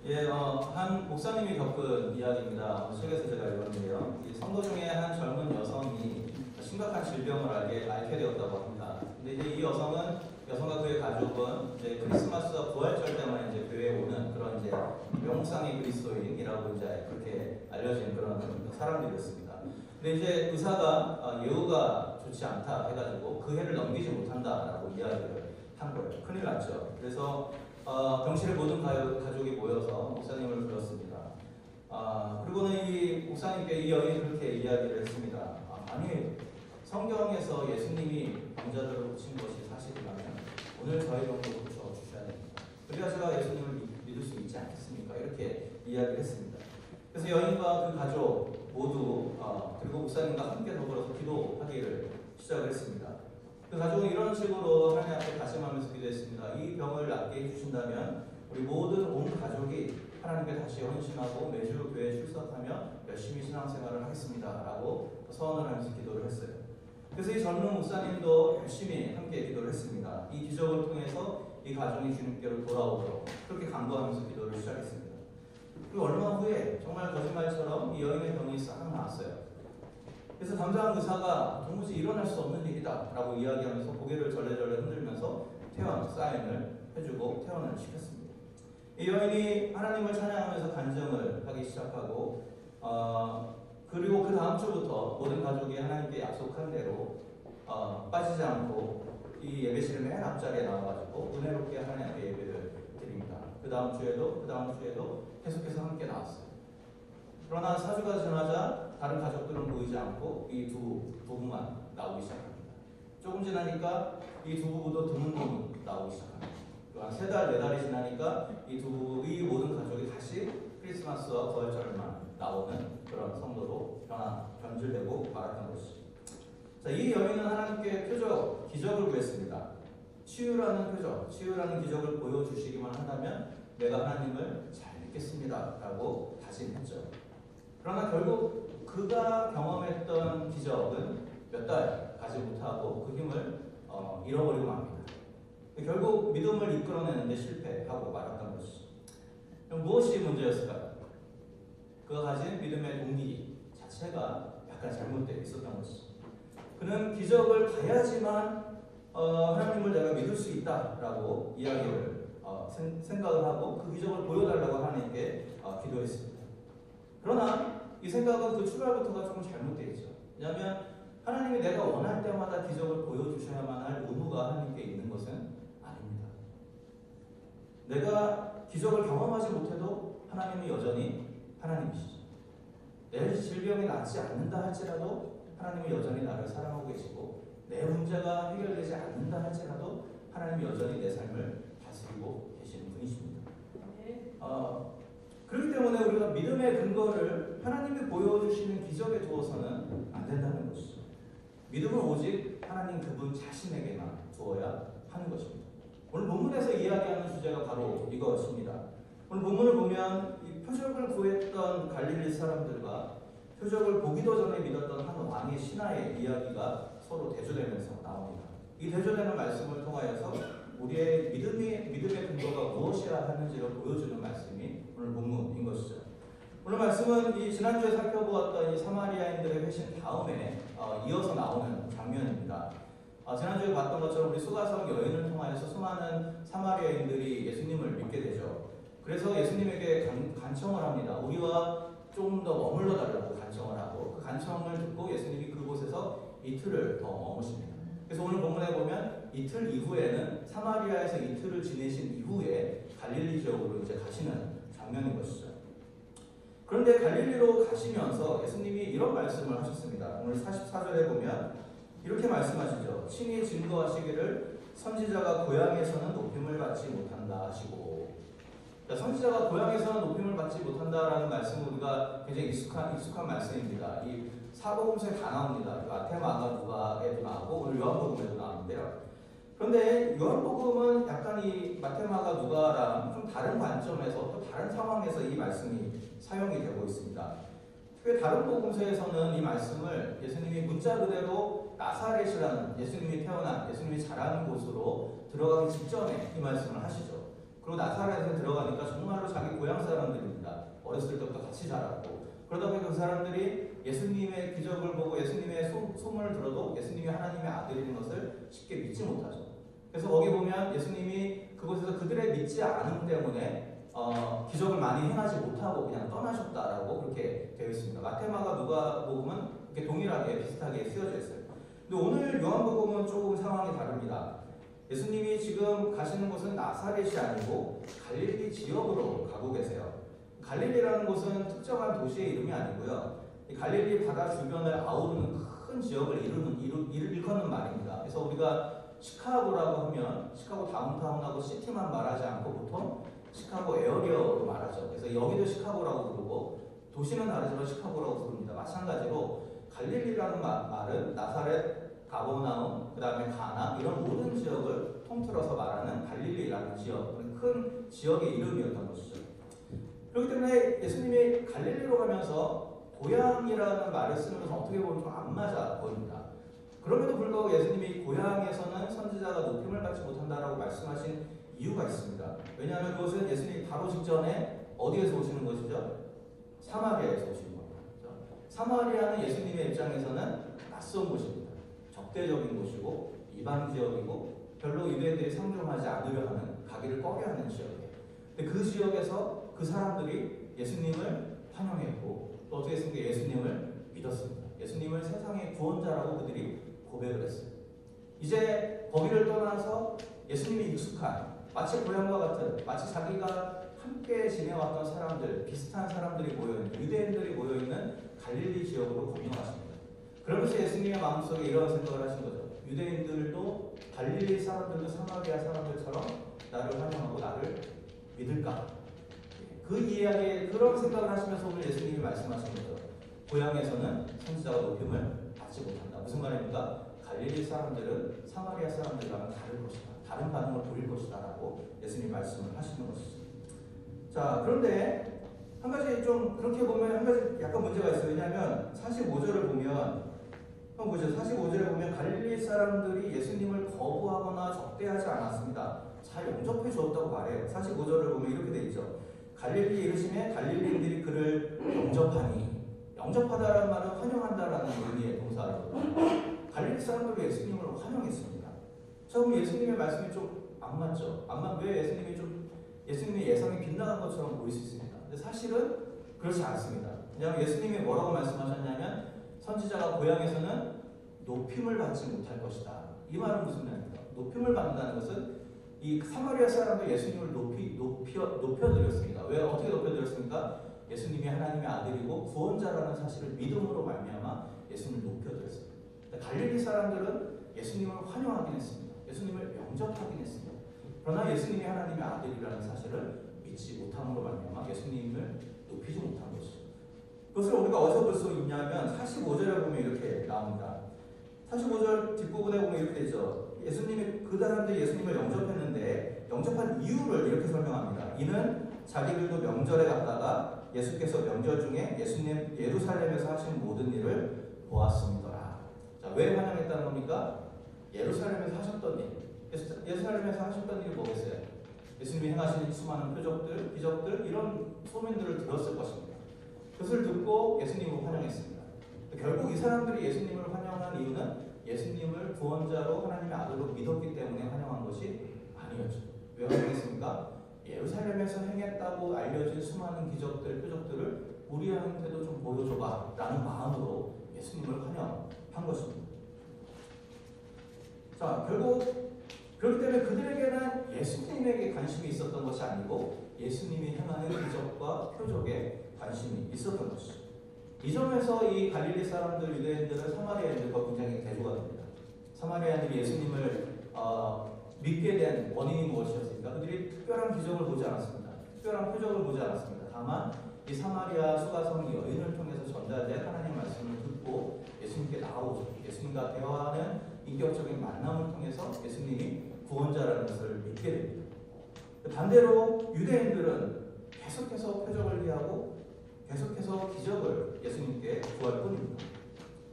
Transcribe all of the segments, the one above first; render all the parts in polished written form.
예, 한 목사님이 겪은 이야기입니다. 책에서 제가 읽었는데요. 이 성도 중에 한 젊은 여성이 심각한 질병을 앓게 되었다고 합니다. 근데 이제 이 여성과 그의 가족은 이제 크리스마스와 부활절 때만 이제 교회에 오는 그런 이제 명목상의 그리스도인이라고 이제 그렇게 알려진 그런 사람들이었습니다. 근데 이제 의사가 예후가 좋지 않다 해가지고 그 해를 넘기지 못한다라고 이야기를 한 거예요. 큰일 났죠. 그래서 병실에 모든 가족이 모여서 목사님을 불렀습니다. 그리고는 이 목사님께 이 여인이 그렇게 이야기를 했습니다. 아니, 성경에서 예수님이 병자들을 고친 것이 사실이라면 오늘 저희 병도 고쳐주셔야 됩니다. 그래야 제가 예수님을 믿을 수 있지 않겠습니까? 이렇게 이야기를 했습니다. 그래서 여인과 그 가족 모두 그리고 목사님과 함께 더불어서 기도하기를 시작을 했습니다. 그 가족은 이런 식으로 하나님 앞에 다짐하면서 기도했습니다. 이 병을 낫게 해주신다면 우리 모든 온 가족이 하나님께 다시 헌신하고 매주 교회에 출석하며 열심히 신앙생활을 하겠습니다 라고 서원을 하면서 기도를 했어요. 그래서 이 젊은 목사님도 열심히 함께 기도를 했습니다. 이 기적을 통해서 이 가정이 주님께로 돌아오도록 그렇게 간구하면서 기도를 시작했습니다. 그리고 얼마 후에 정말 거짓말처럼 이 여인의 병이 싹 나았어요. 그래서 담당 의사가 도무지 일어날 수 없는 일이다 라고 이야기하면서 고개를 절레절레 흔들면서 퇴원 사인을 해주고 퇴원을 시켰습니다. 이 여인이 하나님을 찬양하면서 간증을 하기 시작하고 그리고 그 다음 주부터 모든 가족이 하나님께 약속한 대로 빠지지 않고 이 예배실 맨 앞자리에 나와가지고 은혜롭게 하나님 앞에 예배를 드립니다. 그 다음 주에도 계속해서 함께 나왔어요. 그러나 4주가 지나자 다른 가족들은 보이지 않고 이 두 부부만 나오기 시작합니다. 조금 지나니까 이 두 부부도 드문드문 나오기 시작합니다. 또한 3달, 4달이 지나니까 이 두 부부의 모든 가족이 다시 크리스마스와 부활절만 나오는 그런 성도로 변질되고 말았던 것이죠. 자, 이 여인은 하나님께 기적을 구했습니다. 치유라는 기적을 보여주시기만 한다면 내가 하나님을 잘 믿겠습니다 라고 다짐했죠. 그러나 결국 그가 경험했던 기적은 몇 달 가지 못하고 그 힘을 잃어버리고 맙니다. 결국 믿음을 이끌어내는데 실패하고 말았던 것이죠. 그럼 무엇이 문제였을까요? 그가 가진 믿음의 동기 자체가 약간 잘못되어 있었던 것이죠. 그는 기적을 봐야지만 하나님을 내가 믿을 수 있다라고 이야기를 생각을 하고 그 기적을 보여달라고 하나님께 기도했습니다. 그러나 이 생각은 그 출발부터가 조금 잘못되어 있죠. 왜냐하면 하나님이 내가 원할 때마다 기적을 보여주셔야만 할 의무가 하나님께 있는 것은 아닙니다. 내가 기적을 경험하지 못해도 하나님이 여전히 하나님이시죠. 내 질병이 낫지 않는다 할지라도 하나님이 여전히 나를 사랑하고 계시고 내 문제가 해결되지 않는다 할지라도 하나님이 여전히 내 삶을 다스리고 계시는 분이십니다. 그렇기 때문에 우리가 믿음의 근거를 하나님이 보여주시는 기적에 두어서는 안 된다는 것이죠. 믿음은 오직 하나님 그분 자신에게만 두어야 하는 것입니다. 오늘 본문에서 이야기하는 주제가 바로 이것입니다. 오늘 본문을 보면 이 표적을 구했던 갈릴리 사람들과 표적을 보기도 전에 믿었던 한 왕의 신하의 이야기가 서로 대조되면서 나옵니다. 이 대조되는 말씀을 통하여서 우리의 믿음의 근거가 무엇이라 하는지를 보여주는 말씀이 오늘 본문인 것이죠. 오늘 말씀은 이 지난주에 살펴보았던 이 사마리아인들의 회신 다음에 이어서 나오는 장면입니다. 지난주에 봤던 것처럼 우리 수가성 여인을 통하여서 수많은 사마리아인들이 예수님을 믿게 되죠. 그래서 예수님에게 간청을 합니다. 우리와 좀 더 머물러 달라고 간청을 하고 그 간청을 듣고 예수님이 그곳에서 이틀을 더 머무십니다. 그래서 오늘 본문에 보면 이틀 이후에는 사마리아에서 이틀을 지내신 이후에 갈릴리 지역으로 이제 가시는 장면인 것이죠. 그런데 갈릴리로 가시면서 예수님이 이런 말씀을 하셨습니다. 오늘 44절에 보면 이렇게 말씀하시죠. 친히 증거하시기를 선지자가 고향에서는 높임을 받지 못한다 하시고, 선지자가 고향에서는 높임을 받지 못한다라는 말씀은 우리가 굉장히 익숙한 말씀입니다. 이 사복음서에 다 나옵니다. 마태, 마가, 누가에도 나오고 오늘 요한복음에도 나오는데요. 그런데 요한복음은 약간 이 마태, 마가, 누가랑 좀 다른 관점에서 또 다른 상황에서 이 말씀이 사용이 되고 있습니다. 특히 다른 복음서에서는 이 말씀을 예수님이 문자 그대로 나사렛이라는 예수님이 태어난 예수님이 자라는 곳으로 들어가기 직전에 이 말씀을 하시죠. 그리고 그리고 나사렛에 들어가니까 정말로 자기 고향 사람들입니다. 어렸을 때부터 같이 자랐고 그러다 보니 그 사람들이 예수님의 기적을 보고 예수님의 소문을 들어도 예수님이 하나님의 아들인 것을 쉽게 믿지 못하죠. 그래서 거기 보면 예수님이 그곳에서 그들의 믿지 않음 때문에 기적을 많이 행하지 못하고 그냥 떠나셨다라고 그렇게 되어 있습니다. 마태마가 누가복음은 이렇게 동일하게 비슷하게 쓰여져 있어요. 근데 오늘 요한복음은 조금 상황이 다릅니다. 예수님이 지금 가시는 곳은 나사렛이 아니고 갈릴리 지역으로 가고 계세요. 갈릴리라는 곳은 특정한 도시의 이름이 아니고요. 이 갈릴리 바다 주변을 아우르는 큰 지역을 일컫는 말입니다. 그래서 우리가 시카고라고 하면 시카고 다운타운하고 시티만 말하지 않고 보통 시카고 에어리어로 말하죠. 그래서 여기도 시카고라고 부르고 도시는 다르지만 시카고라고 부릅니다. 마찬가지로 갈릴리라는 말은 나사렛, 가버나움, 그 다음에 가나 이런 모든 지역을 통틀어서 말하는 갈릴리라는 지역, 큰 지역의 이름이었던 것이죠. 그렇기 때문에 예수님이 갈릴리로 가면서 고향이라는 말을 쓰면서 어떻게 보면 좀 안 맞아 보입니다. 그럼에도 불구하고 예수님이 고향에서는 선지자가 높임을 받지 못한다라고 말씀하신 이유가 있습니다. 왜냐하면 그것은 예수님이 바로 직전에 어디에서 오시는 것이죠? 사마리아에서 오시는 겁니다. 사마리아는 예수님의 입장에서는 낯선 곳입니다. 적대적인 곳이고 이방 지역이고 별로 유대인들이 상종하지 않으려 하는, 가기를 꺼려하는 지역이에요. 근데 그 지역에서 그 사람들이 예수님을 환영했고 또 어떻게 했습니까? 예수님을 믿었습니다. 예수님을 세상의 구원자라고 그들이 고백을 했어요. 이제 거기를 떠나서 예수님이 익숙한 마치 고향과 같은, 마치 자기가 함께 지내왔던 사람들, 비슷한 사람들이 모여있는, 유대인들이 모여있는 갈릴리 지역으로 건너가십니다. 그러면서 예수님의 마음속에 이런 생각을 하신 거죠. 유대인들도 갈릴리 사람들도 사마리아 사람들처럼 나를 환영하고 나를 믿을까? 그 이야기에 그런 생각을 하시면서 오늘 예수님이 말씀하신 거죠. 고향에서는 선지자가 높임을 받지 못한다. 무슨 말입니까? 갈릴리 사람들은 사마리아 사람들과는 다를 것이다. 다른 반응을 보일 것이다. 라고 예수님이 말씀을 하시는 것이죠. 자, 그런데 한 가지 좀 그렇게 보면 한 가지 약간 문제가 있어요. 왜냐하면 45절을 보면 45절에 보면 갈릴리 사람들이 예수님을 거부하거나 적대하지 않았습니다. 잘 영접해 주었다고 말해요. 45절을 보면 이렇게 돼 있죠. 갈릴리에 이르심에 갈릴리인들이 그를 영접하니, 영접하다라는 말은 환영한다라는 의미의 동사예요. 갈릴리 사람들이 예수님을 환영했습니다. 자, 그럼 예수님의 말씀이 좀 안 맞죠? 왜 예수님의 예상이 빗나간 것처럼 보일 수 있습니다. 근데 사실은 그렇지 않습니다. 왜냐하면 예수님이 뭐라고 말씀하셨냐면 선지자가 고향에서는 높임을 받지 못할 것이다. 이 말은 무슨 말입니까? 높임을 받는다는 것은 이 사마리아 사람도 예수님을 높여드렸습니다. 왜 어떻게 높여드렸습니까? 예수님이 하나님의 아들이고 구원자라는 사실을 믿음으로 말미암아 예수님을 높여드렸습니다. 갈릴리 사람들은 예수님을 환영하긴 했습니다. 예수님을 영접하긴 했습니다. 그러나 예수님이 하나님의 아들이라는 사실을 믿지 못함으로 말미암아 예수님을 높이지 못한 것이죠. 그것을 우리가 어디서 볼 수 있냐면 45절에 보면 이렇게 나옵니다. 45절 뒷부분에 보면 이렇게 되죠. 예수님이 그 사람들이 예수님을 영접했는데 영접한 이유를 이렇게 설명합니다. 이는 자기들도 명절에 갔다가 예수께서 명절 중에 예수님 예루살렘에서 하신 모든 일을 보았습니다. 자, 왜 환영했다는 겁니까? 예루살렘에서 하셨던 일. 예루살렘에서 하셨던 일이 뭐겠어요? 예수님이 행하신 수많은 표적들, 기적들 이런 소문들을 들었을 것입니다. 그것을 듣고 예수님을 환영했습니다. 결국 이 사람들이 예수님을 환영한 이유는 예수님을 구원자로 하나님의 아들로 믿었기 때문에 환영한 것이 아니었죠. 왜 환영했습니까? 예루살렘에서 행했다고 알려진 수많은 기적들, 표적들을 우리한테도 좀 보여줘봐 라는 마음으로 예수님을 환영한 것입니다. 자, 결국 그렇기 때문에 그들에게는 예수님에게 관심이 있었던 것이 아니고 예수님이 행하는 기적과 표적에 관심이 있었던 것이죠. 이 점에서 이 갈릴리 사람들, 유대인들은 사마리아인들과 굉장히 대조가 됩니다. 사마리아인들이 예수님을 믿게 된 원인이 무엇이었습니까? 그들이 특별한 기적을 보지 않았습니다. 특별한 표적을 보지 않았습니다. 다만 이 사마리아 수가성 여인을 통해서 전달된 하나님의 말씀을 듣고 예수님께 나아오죠. 예수님과 대화하는 인격적인 만남을 통해서 예수님이 구원자라는 것을 믿게 됩니다. 반대로 유대인들은 계속해서 표적을 위하고 계속해서 기적을 예수님께 구할 뿐입니다.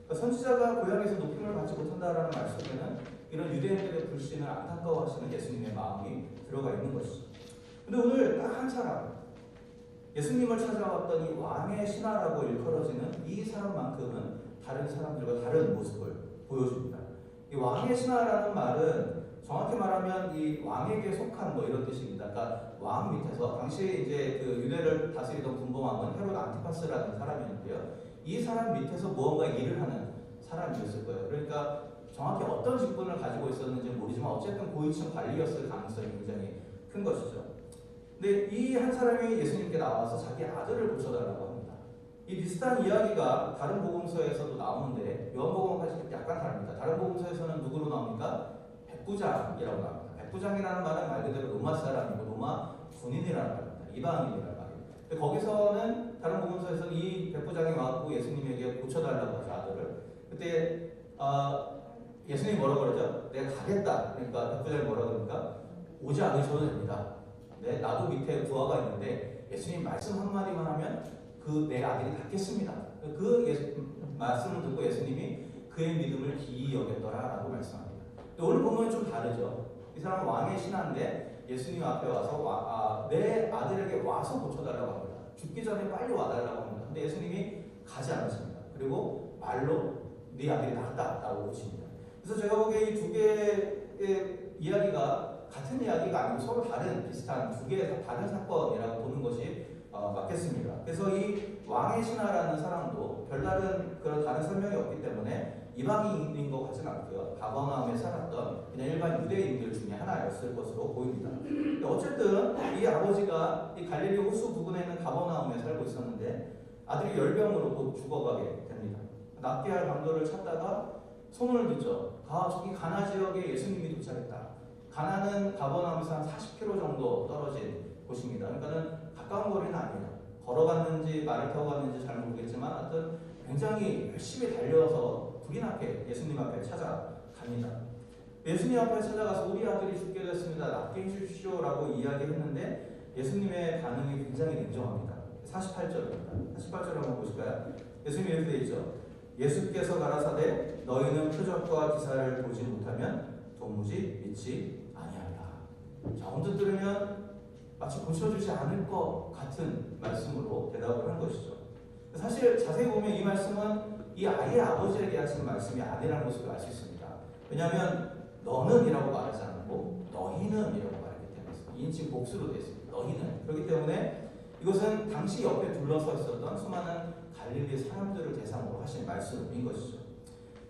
그러니까 선지자가 고향에서 높임을 받지 못한다라는 말 속에는 이런 유대인들의 불신을 안타까워하시는 예수님의 마음이 들어가 있는 것이죠. 근데 오늘 딱 한 사람, 예수님을 찾아왔던 이 왕의 신하라고 일컬어지는 이 사람만큼은 다른 사람들과 다른 모습을 보여줍니다. 이 왕의 신하라는 말은 정확히 말하면 이 왕에게 속한 뭐 이런 뜻입니다. 그러니까 왕 밑에서 당시에 이제 그 유대를 다스리던 군봉왕은 헤롯 안티파스라는 사람이었는데요. 이 사람 밑에서 무언가 일을 하는 사람이었을 거예요. 그러니까 정확히 어떤 직분을 가지고 있었는지 모르지만 어쨌든 고위층 관리였을 가능성이 굉장히 큰 것이죠. 근데 이 한 사람이 예수님께 나와서 자기 아들을 고쳐달라고 합니다. 이 비슷한 이야기가 다른 복음서에서도 나오는데 요한복음과 약간 다릅니다. 다른 복음서에서는 누구로 나옵니까? 백부장이라고 나옵니다. 백부장이라는 말은 말 그대로 로마 사람이고 로마 군인이라는 말입니다. 이방인이라는 말입니다. 근데 거기서는 다른 복음서에서는 이 백부장이 와서 예수님에게 고쳐달라고 하죠, 아들을. 그때 예수님이 뭐라고 그러죠? 내가 가겠다. 그러니까 백부장이 뭐라고 그러니까 오지 않으셔도 됩니다. 네, 나도 밑에 부하가 있는데 예수님 말씀 한마디만 하면 그 내 아들이 낫겠습니다. 그 말씀을 듣고 예수님이 그의 믿음을 기이 여겼더라라고 말씀합니다. 오늘 보면 좀 다르죠. 이 사람은 왕의 신하인데 예수님 앞에 와서 내 아들에게 와서 고쳐달라고 합니다. 죽기 전에 빨리 와달라고 합니다. 근데 예수님이 가지 않으십니다. 그리고 말로 네 아들이 낫다라고 보십니다. 그래서 제가 보기에 이 두 개의 이야기가 같은 이야기가 아니고 서로 다른 비슷한 두 개의 다른 사건이라고 보는 것이 맞겠습니다. 그래서 이 왕의 신하라는 사람도 별다른 그런 다른 설명이 없기 때문에 이방인인 것 같지는 않고요. 가버나움에 살았던 그냥 일반 유대인들 중에 하나였을 것으로 보입니다. 어쨌든 이 아버지가 이 갈릴리 호수 부근에 있는 가버나움에 살고 있었는데 아들이 열병으로 곧 죽어가게 됩니다. 낫게 할 방도를 찾다가 소문을 듣죠. 저기 가나 지역에 예수님이 도착했다. 가나는 가버나움에서 한 40km 정도 떨어진 곳입니다. 그러니까는 가까운 거리는 아니에요. 걸어갔는지 말을 타고 갔는지 잘 모르겠지만 하여튼 굉장히 열심히 달려서 불이 나게 예수님 앞에 찾아갑니다. 예수님 앞에 찾아가서 우리 아들이 죽게 됐습니다. 낫게 해주십시오라고 이야기했는데 예수님의 반응이 굉장히 냉정합니다. 48절입니다. 48절 한번 보실까요? 예수님이 이렇게 되어 있죠. 예수께서 가라사대 너희는 표적과 기사를 보지 못하면 도무지 믿지 아니하리라. 자, 언뜻 들으면 마치 고쳐주지 않을 것 같은 말씀으로 대답을 한 것이죠. 사실 자세히 보면 이 말씀은 이 아이의 아버지에게 하신 말씀이 아니라는 것을 알 수 있습니다. 왜냐하면 너는 이라고 말하지 않고 너희는 이라고 말하기 때문에 2인칭 복수로 되어 있습니다. 너희는. 그렇기 때문에 이것은 당시 옆에 둘러서 있었던 수많은 갈릴리 사람들을 대상으로 하신 말씀인 것이죠.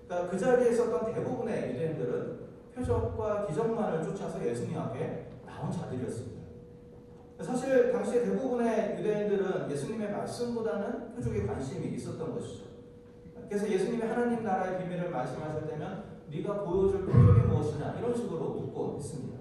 그러니까 그 자리에 있었던 대부분의 유대인들은 표적과 기적만을 쫓아서 예수님 앞에 나온 자들이었습니다. 사실 당시 대부분의 유대인들은 예수님의 말씀보다는 표적에 관심이 있었던 것이죠. 그래서 예수님이 하나님 나라의 비밀을 말씀하실 때면 네가 보여줄 표적이 무엇이냐 이런 식으로 묻곤 했습니다.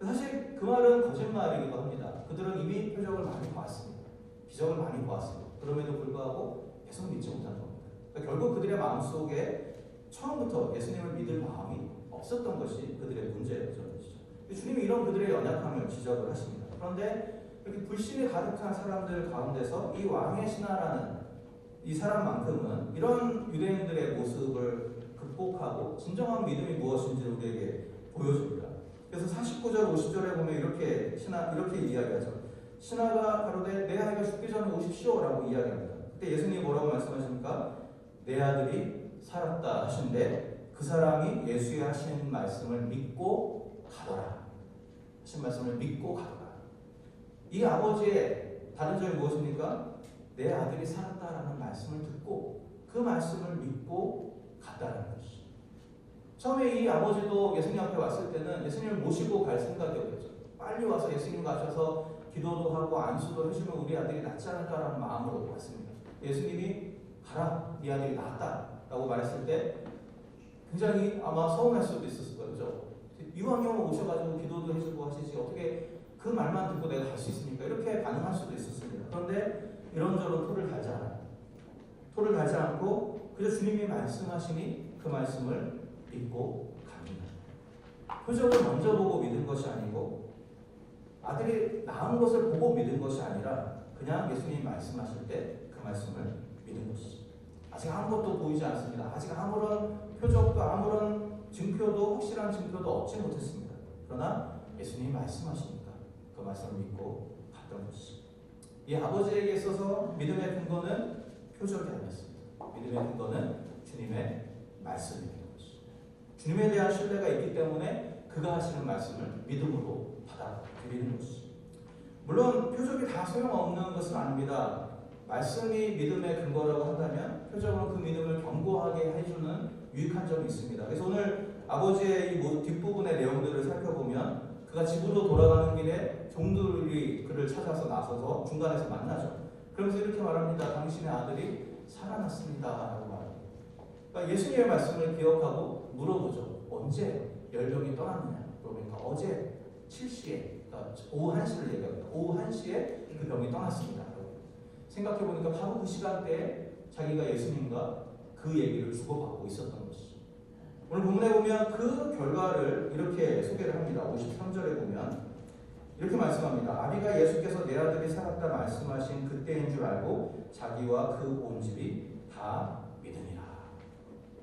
사실 그 말은 거짓말이기도 합니다. 그들은 이미 표적을 많이 보았습니다. 기적을 많이 보았습니다. 그럼에도 불구하고 계속 믿지 못한 겁니다. 그러니까 결국 그들의 마음속에 처음부터 예수님을 믿을 마음이 없었던 것이 그들의 문제였던 것이죠. 주님이 이런 그들의 연약함을 지적을 하십니다. 그런데 이렇게 불신이 가득한 사람들 가운데서 이 왕의 신하라는 이 사람만큼은 이런 유대인들의 모습을 극복하고 진정한 믿음이 무엇인지를 우리에게 보여줍니다. 그래서 49절 50절에 보면 이렇게 이야기하죠. 신하가 가로되 내 아이가 죽기 전에 오십시오라고 이야기합니다. 그때 예수님이 뭐라고 말씀하십니까? 내 아들이 살았다 하신데 그 사람이 예수의 하신 말씀을 믿고 가더라. 하신 말씀을 믿고 가더라. 이 아버지의 다른 점이 무엇입니까? 내 아들이 살았다라는 말씀을 듣고 그 말씀을 믿고 갔다는 것이죠. 처음에 이 아버지도 예수님 앞에 왔을 때는 예수님을 모시고 갈 생각이었겠죠. 빨리 와서 예수님 가셔서 기도도 하고 안수도 해주면 우리 아들이 낫지 않을까라는 마음으로 왔습니다. 예수님이 가라, 네 아들이 낫다라고 말했을 때 굉장히 아마 서운할 수도 있었을 거죠. 이왕이면 오셔가지고 기도도 해주고 하시지 어떻게 그 말만 듣고 내가 갈 수 있습니까? 이렇게 반응할 수도 있었습니다. 그런데 이런저런 토를 달지 않아요. 토를 달지 않고 그저 주님이 말씀하시니 그 말씀을 믿고 갑니다. 표적을 먼저 보고 믿은 것이 아니고 아들이 나은 것을 보고 믿은 것이 아니라 그냥 예수님이 말씀하실 때 그 말씀을 믿은 것이죠. 아직 아무것도 보이지 않습니다. 아직 아무런 표적도 아무런 증표도 확실한 증표도 얻지 못했습니다. 그러나 예수님이 말씀하시니까 그 그 말씀을 믿고 갔던 것이죠. 이 아버지에게 있어서 믿음의 근거는 표적이 아니었습니다. 믿음의 근거는 주님의 말씀이었던 것이죠. 주님에 대한 신뢰가 있기 때문에 그가 하시는 말씀을 믿음으로 받아들이는 것이죠. 물론 표적이 다 소용없는 것은 아닙니다. 말씀이 믿음의 근거라고 한다면 표적은 그 믿음을 견고하게 해주는 유익한 점이 있습니다. 그래서 오늘 아버지의 이 뒷부분의 내용들을 살펴보면 그가 집으로 돌아가는 길에 종들이 그를 찾아서 나서서 중간에서 만나죠. 그러면서 이렇게 말합니다. 당신의 아들이 살아났습니다. 라고 말합니다. 그러니까 예수님의 말씀을 기억하고 물어보죠. 언제 열병이 떠났느냐? 그러니까 어제 7시에, 그러니까 오후 1시를 얘기합니다. 오후 1시에 그 병이 떠났습니다. 생각해보니까 바로 그 시간대에 자기가 예수님과 그 얘기를 주고받고 있었던 것이죠. 오늘 본문에 보면 그 결과를 이렇게 소개를 합니다. 53절에 보면 이렇게 말씀합니다. 아비가 예수께서 내 아들이 살았다 말씀하신 그때인 줄 알고 자기와 그 온 집이 다 믿으니라.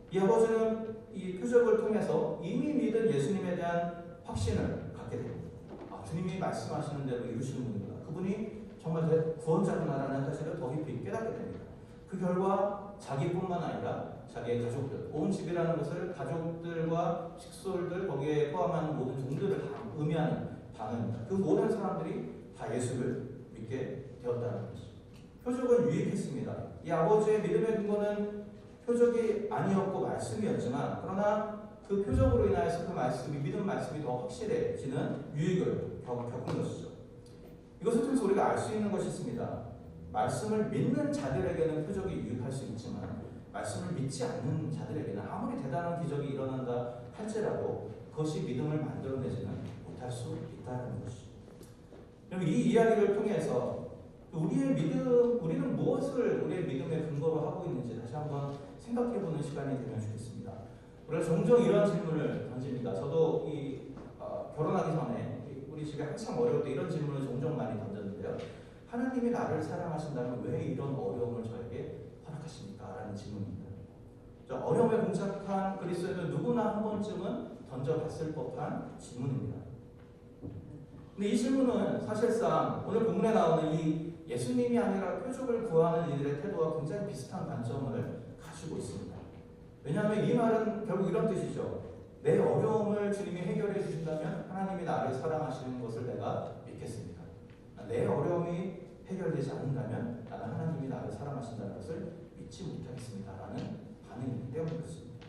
이 아버지는 이 표적을 통해서 이미 믿은 예수님에 대한 확신을 갖게 됩니다. 주님이 말씀하시는 대로 이루시는 분이구나. 그분이 정말 구원자구나라는 사실을 더 깊이 깨닫게 됩니다. 그 결과 자기뿐만 아니라 자기의 가족들, 온 집이라는 것을 가족들과 식솔들 거기에 포함하는 모든 종들을 다 의미하는 단어입니다. 그 모든 사람들이 다 예수를 믿게 되었다는 것이죠. 표적은 유익했습니다. 이 아버지의 믿음의 근거는 표적이 아니었고 말씀이었지만 그러나 그 표적으로 인하여서 그 말씀이 믿음 말씀이 더 확실해지는 유익을 겪은 것이죠. 이것을 통해서 우리가 알 수 있는 것이 있습니다. 말씀을 믿는 자들에게는 표적이 유익할 수 있지만 말씀을 믿지 않는 자들에게는 아무리 대단한 기적이 일어난다 할지라도 그것이 믿음을 만들어내지는 못할 수 있다는 것이죠. 그럼 이 이야기를 통해서 우리의 믿음, 우리는 무엇을 우리의 믿음의 근거로 하고 있는지 다시 한번 생각해보는 시간이 되면 좋겠습니다. 우리가 종종 이런 질문을 던집니다. 저도 결혼하기 전에 우리 집에 한참 어려울 때 이런 질문을 종종 많이 던졌는데요. 하나님이 나를 사랑하신다면 왜 이런 어려움을 저에게 허락하십니까? 라는 질문입니다. 어려움에 봉착한 그리스도인은 누구나 한 번쯤은 던져봤을 법한 질문입니다. 근데 이 질문은 사실상 오늘 본문에 나오는 이 예수님이 아니라 표적을 구하는 이들의 태도와 굉장히 비슷한 관점을 가지고 있습니다. 왜냐하면 이 말은 결국 이런 뜻이죠. 내 어려움을 주님이 해결해 주신다면 하나님이 나를 사랑하시는 것을 내가 믿겠습니다. 내 어려움이 해결되지 않는다면 나는 하나님이 나를 사랑하신다는 것을 믿지 못하겠습니다. 라는 반응이기 때문에 그렇습니다.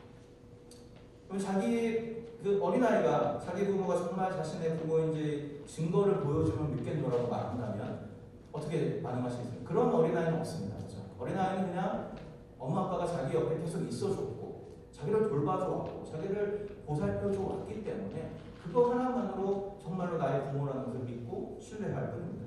그럼 자기 그 어린아이가 자기 부모가 정말 자신의 부모인지 증거를 보여주면 믿겠노라고 말한다면 어떻게 반응하시겠습니까? 그런 어린아이는 없습니다. 그렇죠? 어린아이는 그냥 엄마 아빠가 자기 옆에 계속 있어줬고 자기를 돌봐줘왔고 자기를 보살펴줘 왔기 때문에 그거 하나만으로 정말로 나의 부모라는 것을 믿고 신뢰할 뿐입니다.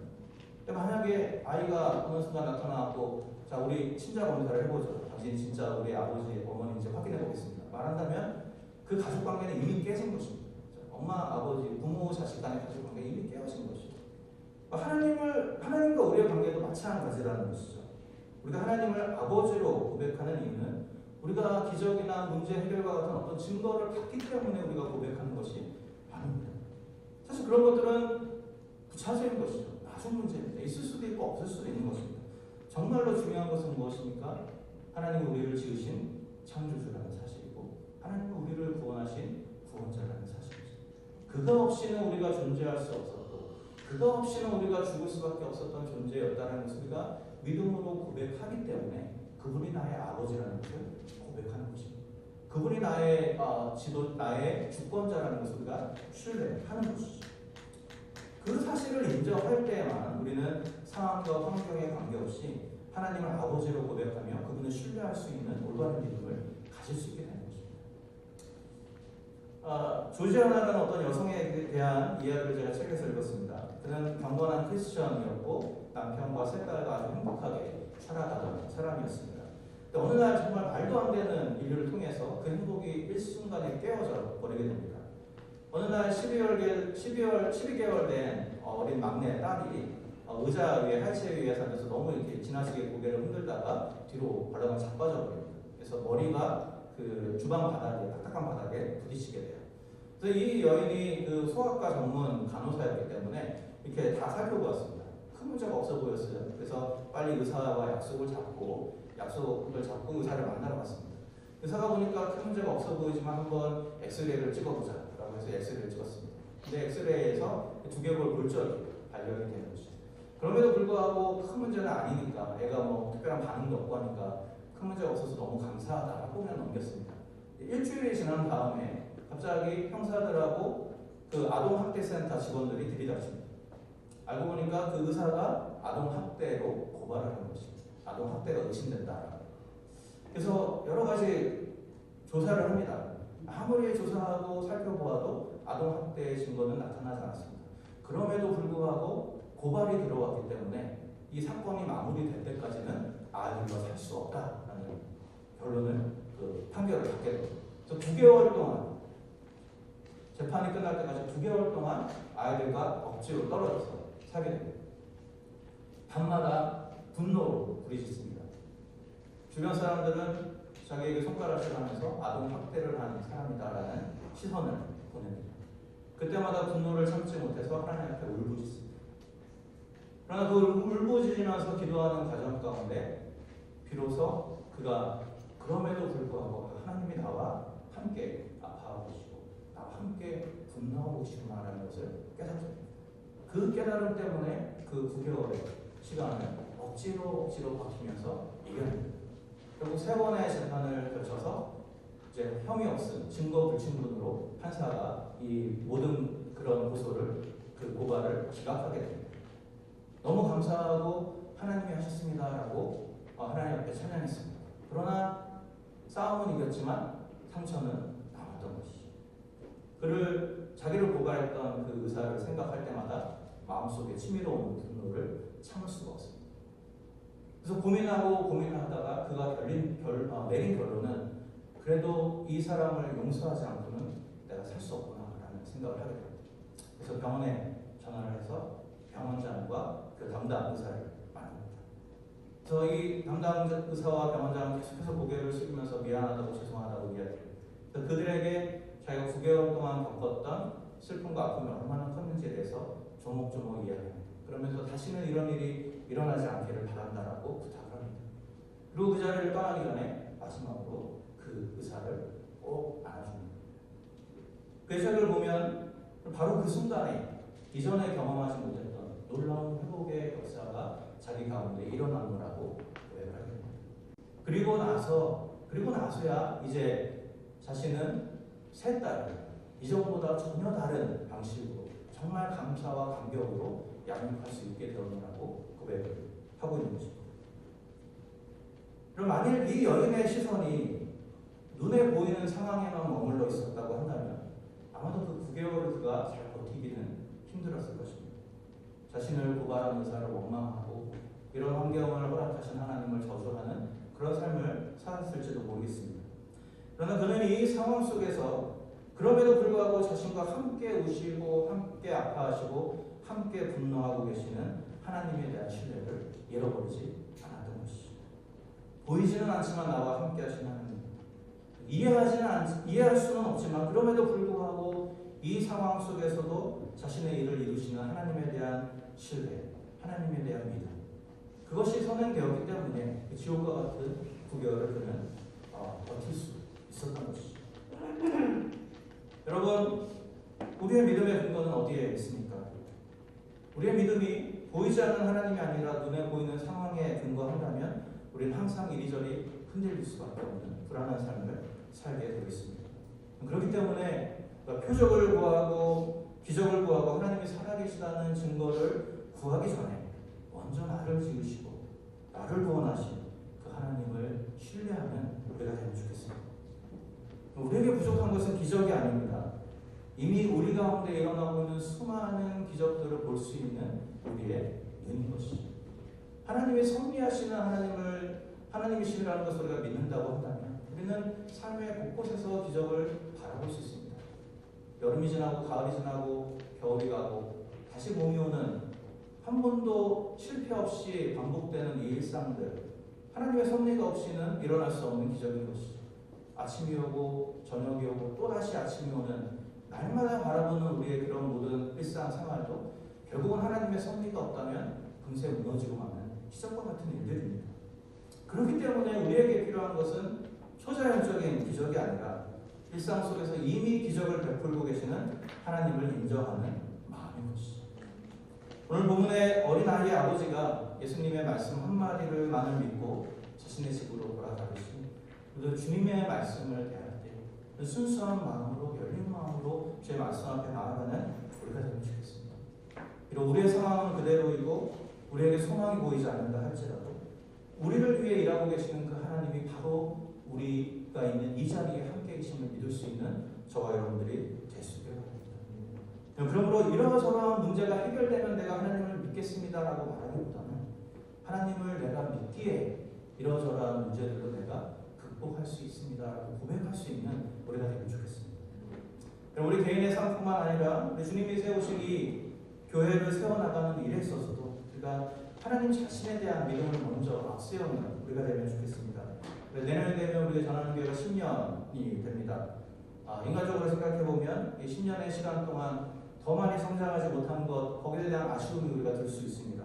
만약에 아이가 어느 순간 나타나고 자 우리 친자 검사를 해보죠. 당신이 진짜 우리 아버지 어머니인지 확인해 보겠습니다. 말한다면 그 가족 관계는 이미 깨진 것입니다. 엄마 아버지 부모 자식 간의 가족 관계는 이미 깨어진 것이죠. 하나님과 우리의 관계도 마찬가지라는 것이죠. 우리가 하나님을 아버지로 고백하는 이유는 우리가 기적이나 문제 해결과 같은 어떤 증거를 받기 때문에 우리가 고백하는 것이 아닙니다. 사실 그런 것들은 부차적인 것이죠. 나중 문제입니다. 있을 수도 있고 없을 수도 있는 것입니다. 정말로 중요한 것은 무엇입니까? 하나님이 우리를 지으신 창조주라는 사실이고 하나님은 우리를 구원하신 구원자라는 사실이죠. 그가 없이는 우리가 존재할 수 없었고 그가 없이는 우리가 죽을 수밖에 없었던 존재였다는 것을 우리가 믿음으로 고백하기 때문에 그분이 나의 아버지라는 것을 고백하는 것입니다. 그분이 나의 나의 주권자라는 것을 우리가 신뢰하는 것이죠. 그 사실을 인정할 때에만 우리는 상황과 환경에 관계없이 하나님을 아버지로 고백하며 그분을 신뢰할 수 있는 올바른 믿음을 가질 수 있게 되는 것입니다. 조지아나라는 어떤 여성에 대한 이야기를 제가 책에서 읽었습니다. 그는 경건한 크리스천이었고 남편과 세 딸과 아주 행복하게 살아가던 사람이었습니다. 근데 어느 날 정말 말도 안 되는 일을 통해서 그 행복이 일순간에 깨어져 버리게 됩니다. 어느 날 12개월 된 어린 막내 딸이 의자 위에 하이체 위에 앉아서 너무 이렇게 지나치게 고개를 흔들다가 뒤로 바닥을 자빠져 버립니다. 그래서 머리가 그 주방 바닥에 딱딱한 바닥에 부딪히게 돼요. 그래서 이 여인이 그 소아과 전문 간호사였기 때문에 이렇게 다 살펴보았습니다. 큰 문제가 없어 보였어요. 그래서 빨리 의사와 약속을 잡고 의사를 만나러 갔습니다. 의사가 보니까 큰 문제가 없어 보이지만 한번 엑스레이를 찍어보자 라고 해서 엑스레이를 찍었습니다. 근데 엑스레이에서 두개골 골절이 발견이 된 거죠. 그럼에도 불구하고 큰 문제는 아니니까 애가 뭐 특별한 반응도 없고 하니까 큰 문제가 없어서 너무 감사하다라고 그냥 넘겼습니다. 일주일이 지난 다음에 갑자기 형사들하고 그 아동학대센터 직원들이 들이닥칩니다. 알고 보니까 그 의사가 아동학대로 고발을 한 것입니다. 아동학대가 의심된다. 그래서 여러 가지 조사를 합니다. 아무리 조사하고 살펴보아도 아동학대의 증거는 나타나지 않았습니다. 그럼에도 불구하고 고발이 들어왔기 때문에 이 사건이 마무리될 때까지는 아이들과 살 수 없다라는 결론을 판결을 받게 됩니다. 그래서 9개월 동안 재판이 끝날 때까지 9개월 동안 아이들과 억지로 떨어져서 살게 됩니다. 밤마다 분노로 부리짖습니다. 주변 사람들은 자기에게 손가락질 하면서 아동학대를 한 사람이다라는 시선을 보냅니다. 그때마다 분노를 참지 못해서 하나님 앞에 울부짖습니다. 그러나 그 울부짖으면서 기도하는 과정 가운데 비로소 그가 그럼에도 불구하고 하나님이 나와 함께 아파하고 계시고 나와 함께 분노하고 계시구나라는 것을 깨닫게 됩니다. 그 깨달음 때문에 그 9개월의 시간을 억지로 버티면서 이겨냅니다. 결국 3번의 재판을 거쳐서 이제 혐의 없음, 증거 불충분으로 판사가 이 모든 그런 고발을 기각하게 됩니다. 너무 감사하고 하나님이 하셨습니다라고 하나님 앞에 찬양했습니다. 그러나 싸움은 이겼지만 상처는 남았던 것이죠. 자기를 고발했던 그 의사를 생각할 때마다 마음속에 치밀어오는 분노를 참을 수가 없습니다. 그래서 고민하다가 그가 내린 결론은 그래도 이 사람을 용서하지 않고는 내가 살 수 없구나라는 생각을 하게 됩니다. 그래서 병원에 전화를 해서 병원장과 그 담당 의사를 만납니다. 그래서 이 담당 의사와 병원장은 계속해서 고개를 숙이면서 미안하다고 죄송하다고 이야기합니다. 그래서 그들에게 자기가 9개월 동안 겪었던 슬픔과 아픔이 얼마나 컸는지에 대해서 조목조목 이야기합니다. 그러면서 다시는 이런 일이 일어나지 않기를 바란다라고 부탁을 합니다. 그리고 그 자리를 떠나기 전에 마지막으로 그 의사를 꼭 안아줍니다. 그 책을 보면 바로 그 순간에 이전에 경험하지 못했던 놀라운 회복의 역사가 자기 가운데 일어나노라고 고백을 하게 됩니다. 그리고 나서야 이제 자신은 세 딸을 이전보다 전혀 다른 방식으로 정말 감사와 감격으로 양육할 수 있게 되었노라고 고백을 하고 있는 것입니다. 그럼 만일 이 여인의 시선이 눈에 보이는 상황에만 머물러 있었다고 한다면 아마도 그 9개월을 그가 잘 버티기는 힘들었을 것입니다. 자신을 고발한 의사를 원망하고 이런 환경을 허락하신 하나님을 저주하는 그런 삶을 살았을지도 모르겠습니다. 그러나 그는 이 상황 속에서 그럼에도 불구하고 자신과 함께 우시고 함께 아파하시고 함께 분노하고 계시는 하나님에 대한 신뢰를 잃어버리지 않았던 것이죠. 보이지는 않지만 나와 함께 하신 하나님, 이해할 수는 없지만 그럼에도 불구하고 이 상황 속에서도 자신의 일을 이루시는 하나님에 대한 신뢰, 하나님에 대한 믿음, 그것이 선행되었기 때문에 그 지옥과 같은 9개월을 그는 버틸 수 있었던 것이죠. 여러분, 우리의 믿음의 근거는 어디에 있습니까? 우리의 믿음이 보이지 않는 하나님이 아니라 눈에 보이는 상황에 근거한다면 우리는 항상 이리저리 흔들릴 수밖에 없는 불안한 삶을 살게 되어 있습니다. 그렇기 때문에 표적을 구하고 기적을 구하고 하나님이 살아계시다는 증거를 구하기 전에 먼저 나를 지으시고 나를 구원하신 그 하나님을 신뢰하는 우리가 되면 좋겠습니다. 우리에게 부족한 것은 기적이 아닙니다. 이미 우리 가운데 일어나고 있는 수많은 기적들을 볼 수 있는 우리의 눈인 것이죠. 하나님이 섭리하시는 하나님이시라는 것을 우리가 믿는다고 한다면 우리는 삶의 곳곳에서 기적을 바라볼 수 있습니다. 여름이 지나고 가을이 지나고 겨울이 가고 다시 봄이 오는 한 번도 실패 없이 반복되는 이 일상들, 하나님의 섭리가 없이는 일어날 수 없는 기적인 것이죠. 아침이 오고 저녁이 오고 또다시 아침이 오는 날마다 바라보는 우리의 그런 모든 일상생활도 결국은 하나님의 섭리가 없다면 금세 무너지고 마는 시작과 같은 일들입니다. 그렇기 때문에 우리에게 필요한 것은 초자연적인 기적이 아니라 일상 속에서 이미 기적을 베풀고 계시는 하나님을 인정하는 마음인 것이죠. 오늘 본문의 어린아이의 아버지가 예수님의 말씀 한마디를 만을 믿고 자신의 집으로 돌아가듯이 우리도 주님의 말씀을 대할 때 순수한 마음으로 열린 마음으로 주의 말씀 앞에 나아가는 우리가 되면 좋겠습니다. 비록 우리의 상황은 그대로이고 우리에게 소망이 보이지 않는다 할지라도 우리를 위해 일하고 계시는 그 하나님이 바로 우리가 있는 이 자리에 함께 계심을 믿을 수 있는 저와 여러분들이 될 수 있기를 바랍니다. 그러므로 이러저러한 문제가 해결되면 내가 하나님을 믿겠습니다라고 말하기보다는 하나님을 내가 믿기에 이러저러한 문제들도 내가 극복할 수 있습니다라고 고백할 수 있는 우리가 되면 좋겠습니다. 우리 개인의 삶뿐만 아니라 우리 주님이 세우신 이 교회를 세워나가는 일에 있어서도 우리가 하나님 자신에 대한 믿음을 먼저 앞세우는 우리가 되면 좋겠습니다. 내년이 되면 우리가 전하는 교회가 10년이 됩니다. 인간적으로 생각해보면 이 10년의 시간 동안 더 많이 성장하지 못한 것, 거기에 대한 아쉬움이 우리가 들 수 있습니다.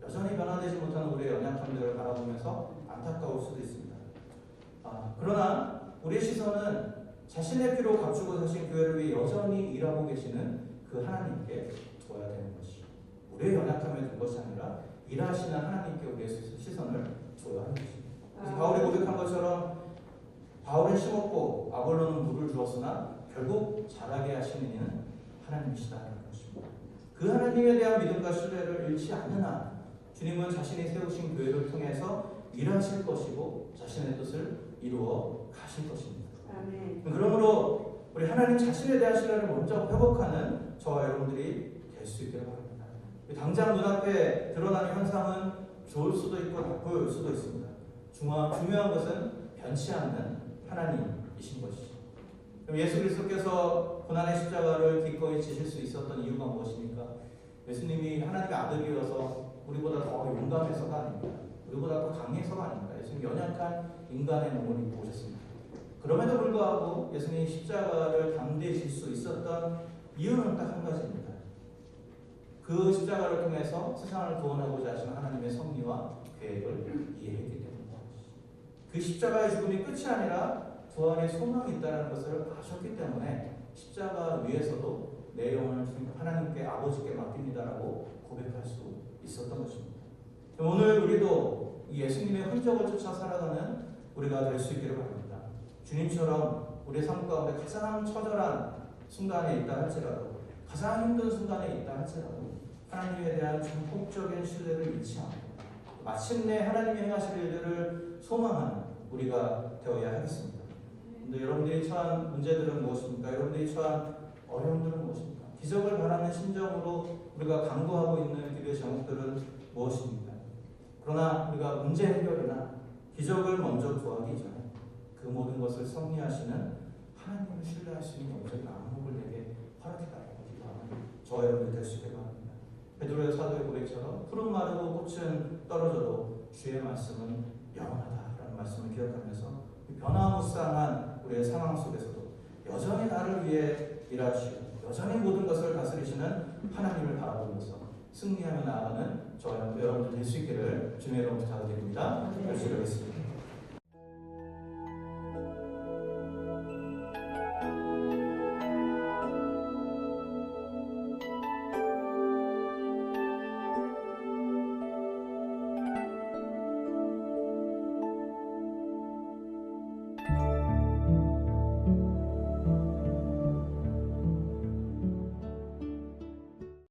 여전히 변화되지 못하는 우리의 연약함들을 바라보면서 안타까울 수도 있습니다. 그러나 우리의 시선은 자신의 피로 갖추고 사신 교회를 위해 여전히 일하고 계시는 그 하나님께 둬야 되는 것이죠. 우리의 연약함에 둔 것이 아니라 일하시는 하나님께 우리의 시선을 둬야 하는 것입니다. 그래서 바울이 고백한 것처럼 바울은 심었고 아볼로는 물을 주었으나 결국 자라게 하시는 이는 하나님이시다는 것입니다. 그 하나님에 대한 믿음과 신뢰를 잃지 않는 한 주님은 자신이 세우신 교회를 통해서 일하실 것이고 자신의 뜻을 이루어 가실 것입니다. 아멘. 그러므로 우리 하나님 자신에 대한 신뢰를 먼저 회복하는 저와 여러분들이 될 수 있기를 바랍니다. 당장 눈앞에 드러나는 현상은 좋을 수도 있고 나쁠 수도 있습니다. 중요한 것은 변치 않는 하나님이신 것이죠. 그럼 예수 그리스도께서 고난의 십자가를 기꺼이 지실 수 있었던 이유가 무엇입니까? 예수님이 하나님의 아들이어서 우리보다 더 용감해서가 아닙니다. 우리보다 더 강해서가 아닙니다. 예수님 연약한 인간의 몸을 입고 오셨습니다. 그럼에도 불구하고 예수님이 십자가를 담대실 수 있었던 이유는 딱 한 가지입니다. 그 십자가를 통해서 세상을 구원하고자 하시는 하나님의 섭리와 계획을 이해했기 때문입니다. 그 십자가의 죽음이 끝이 아니라 부활의 소망이 있다는 것을 아셨기 때문에 십자가 위에서도 내 영혼을 하나님께 아버지께 맡깁니다라고 고백할 수 있었던 것입니다. 오늘 우리도 이 예수님의 흔적을 쫓아 살아가는 우리가 될 수 있기를 바랍니다. 주님처럼 우리의 삶 가운데 가장 처절한 순간에 있다 할지라도 가장 힘든 순간에 있다 할지라도 하나님에 대한 전폭적인 신뢰를 잃지 않고 마침내 하나님이 행하실 일들을 소망하는 우리가 되어야 하겠습니다. 근데 여러분들이 처한 문제들은 무엇입니까? 여러분들이 처한 어려움들은 무엇입니까? 기적을 바라는 심정으로 우리가 간구하고 있는 기도의 제목들은 무엇입니까? 그러나 우리가 문제 해결이나 기적을 먼저 구하기 전에 그 모든 것을 섭리하시는 하나님을 신뢰할 수 있는 영적인 안목을 내게 허락해달라고 기도하는 저와 여러분들 될 수 있게 바랍니다. 베드로의 사도의 고백처럼 푸른 마르고 꽃은 떨어져도 주의 말씀은 영원하다라는 말씀을 기억하면서 변화무쌍한 우리의 상황 속에서도 여전히 나를 위해 일하시고 여전히 모든 것을 다스리시는 하나님을 바라보면서 승리하며 나아가는 저와 여러분들 될 수 있기를 주님의 이름으로 부탁드립니다. 열심히 하겠습니다.